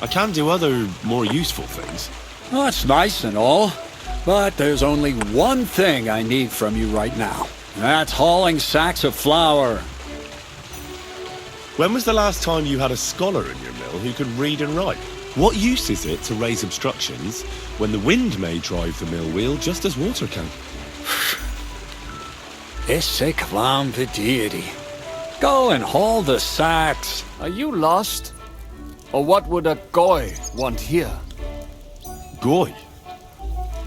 I can do other, more useful things. Well, that's nice and all, but there's only one thing I need from you right now. That's hauling sacks of flour. When was the last time you had a scholar in your mill who could read and write? What use is it to raise obstructions when the wind may drive the mill wheel just as water can? Esse kvam deity. Go and haul the sacks. Are you lost? Or what would a goy want here? Goy?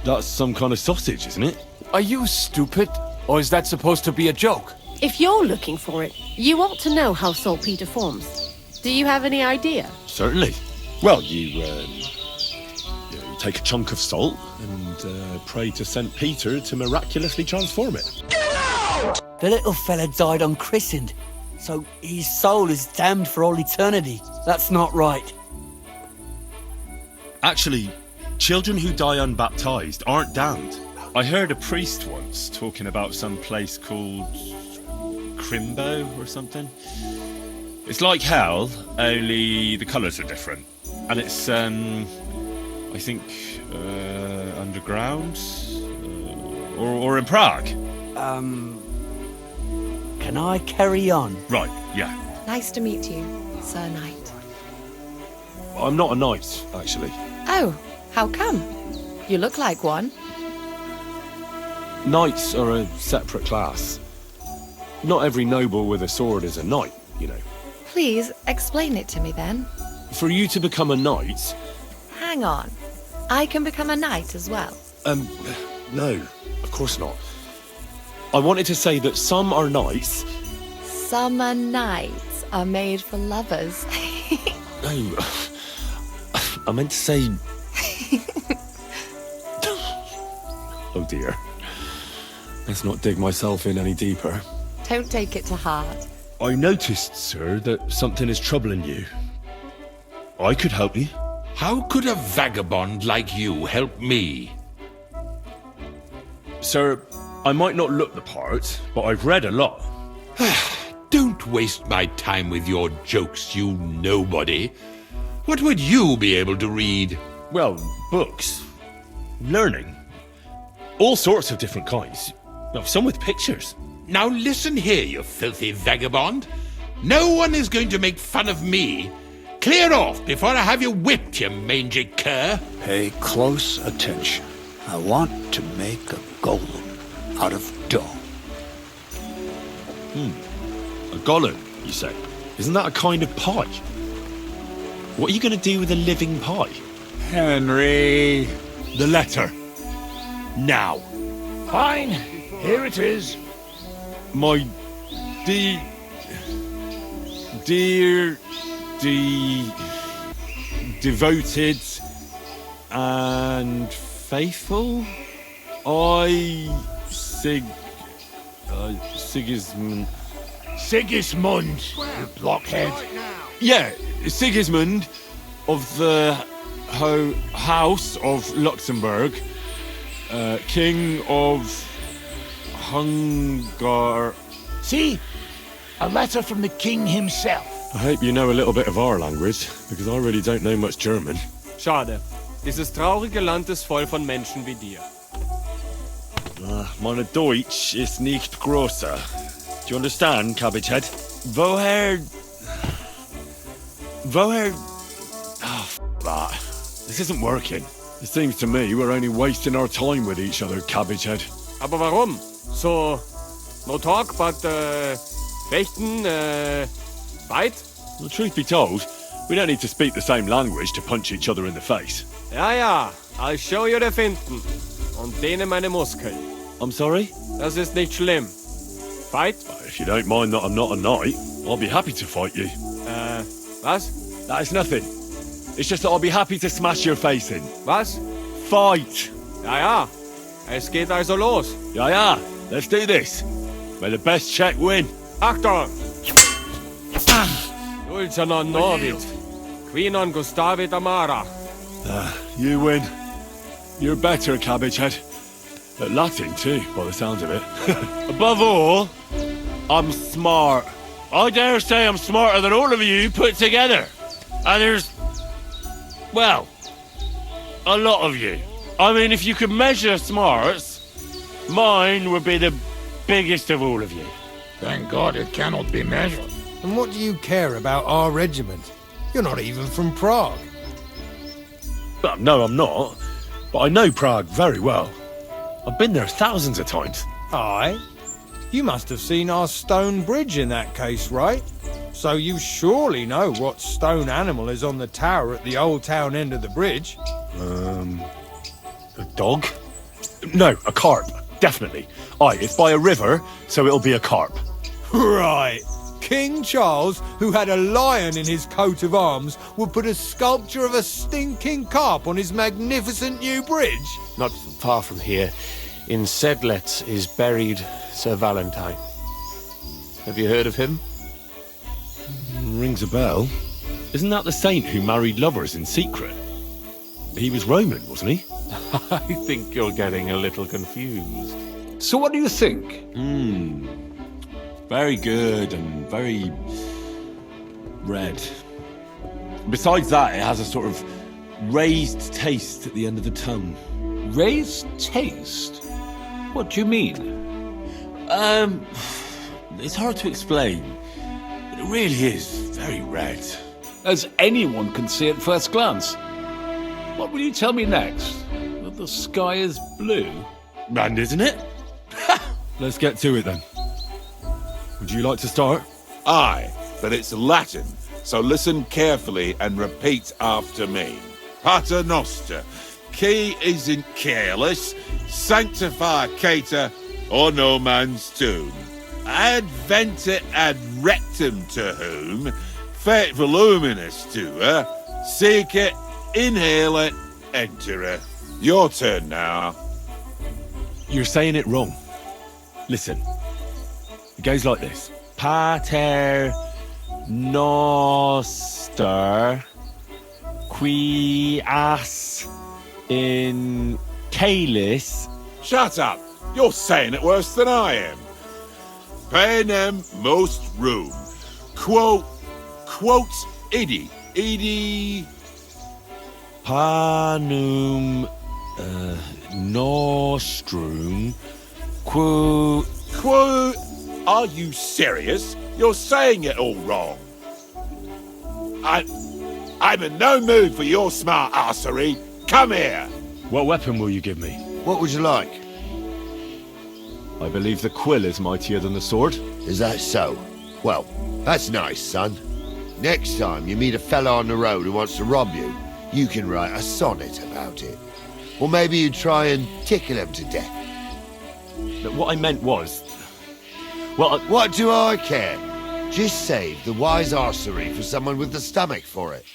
That's some kind of sausage, isn't it? Are you stupid? Or is that supposed to be a joke? If you're looking for it, you ought to know how saltpeter forms. Do you have any idea? Certainly. Well, you take a chunk of salt and pray to St. Peter to miraculously transform it. The little fella died unchristened, so his soul is damned for all eternity. That's not right. Actually, children who die unbaptized aren't damned. I heard a priest once talking about some place called Crimbo or something. It's like hell, only the colours are different. And it's, I think, underground? Or in Prague. Can I carry on? Right, yeah. Nice to meet you, Sir Knight. I'm not a knight, actually. Oh, how come? You look like one. Knights are a separate class. Not every noble with a sword is a knight, you know. Please, explain it to me then. For you to become a knight... Hang on. I can become a knight as well. No, of course not. I wanted to say that some are knights... Summer nights are made for lovers. No, I meant to say... Oh dear. Let's not dig myself in any deeper. Don't take it to heart. I noticed, sir, that something is troubling you. I could help you. How could a vagabond like you help me? Sir, I might not look the part, but I've read a lot. Don't waste my time with your jokes, you nobody. What would you be able to read? Well, books. Learning. All sorts of different kinds. Well, some with pictures. Now listen here, you filthy vagabond. No one is going to make fun of me. Clear off before I have you whipped, you mangy cur. Pay close attention. I want to make a golem out of dough. A golem, you say? Isn't that a kind of pie? What are you going to do with a living pie? Henry. The letter. Now. Fine. Here it is. My devoted and faithful, Sigismund. Sigismund, you blockhead. Yeah, Sigismund of the House of Luxembourg, King of Hungary. See? A letter from the king himself. I hope you know a little bit of our language, because I really don't know much German. Schade. Dieses traurige Land ist voll von Menschen wie dir. Meine Deutsch ist nicht grosser. Do you understand, Cabbagehead? Woher... Oh, that. This isn't working. It seems to me we're only wasting our time with each other, Cabbagehead. Aber warum? So, no talk, but, fechten, fight? Well, truth be told, we don't need to speak the same language to punch each other in the face. Ja, ja, I'll show you the Finten. Und dehne meine Muskeln. I'm sorry? Das ist nicht schlimm. Fight? If you don't mind that I'm not a knight, I'll be happy to fight you. Was? That is nothing. It's just that I'll be happy to smash your face in. Was? Fight! Ja, ja. Es geht also los. Ja, let's do this. May the best check win. Achtung! Dulce non novit. Qui non gustavit amara. You win. You're better, Cabbagehead. At Latin, too, by the sounds of it. Above all, I'm smart. I dare say I'm smarter than all of you put together. And there's Well, a lot of you. I mean, if you could measure smarts, mine would be the biggest of all of you. Thank God it cannot be measured. And what do you care about our regiment? You're not even from Prague. Well, no, I'm not. But I know Prague very well. I've been there thousands of times. Aye? You must have seen our stone bridge in that case, right? So you surely know what stone animal is on the tower at the old town end of the bridge. A dog? No, a carp. Definitely. Aye, it's by a river, so it'll be a carp. Right. King Charles, who had a lion in his coat of arms, would put a sculpture of a stinking carp on his magnificent new bridge. Not far from here, in Sedlets, is buried Sir Valentine. Have you heard of him? Rings a bell. Isn't that the saint who married lovers in secret? He was Roman, wasn't he? I think you're getting a little confused. So what do you think? Very good and very red. Besides that, it has a sort of raised taste at the end of the tongue. Raised taste? What do you mean? It's hard to explain, but it really is very red. As anyone can see at first glance. What will you tell me next? That the sky is blue? And isn't it? Let's get to it then. Would you like to start? Aye, but it's Latin, so listen carefully and repeat after me. Pater Noster, qui is in careless, sanctify cater, or no man's tomb. Adventure ad rectum to whom, fate voluminous to her, seek it, inhale it, enter it. Your turn now. You're saying it wrong. Listen. It goes like this. Pater Noster qui as in calis. Shut up! You're saying it worse than I am. Panem most room. Quote idi. Panum nostrum quo. Are you serious? You're saying it all wrong. I'm in no mood for your smart arsery. Come here. What weapon will you give me? What would you like? I believe the quill is mightier than the sword. Is that so? Well, that's nice, son. Next time you meet a fella on the road who wants to rob you, you can write a sonnet about it. Or maybe you try and tickle him to death. But what I meant was... Well, What do I care? Just save the wise arsery for someone with the stomach for it.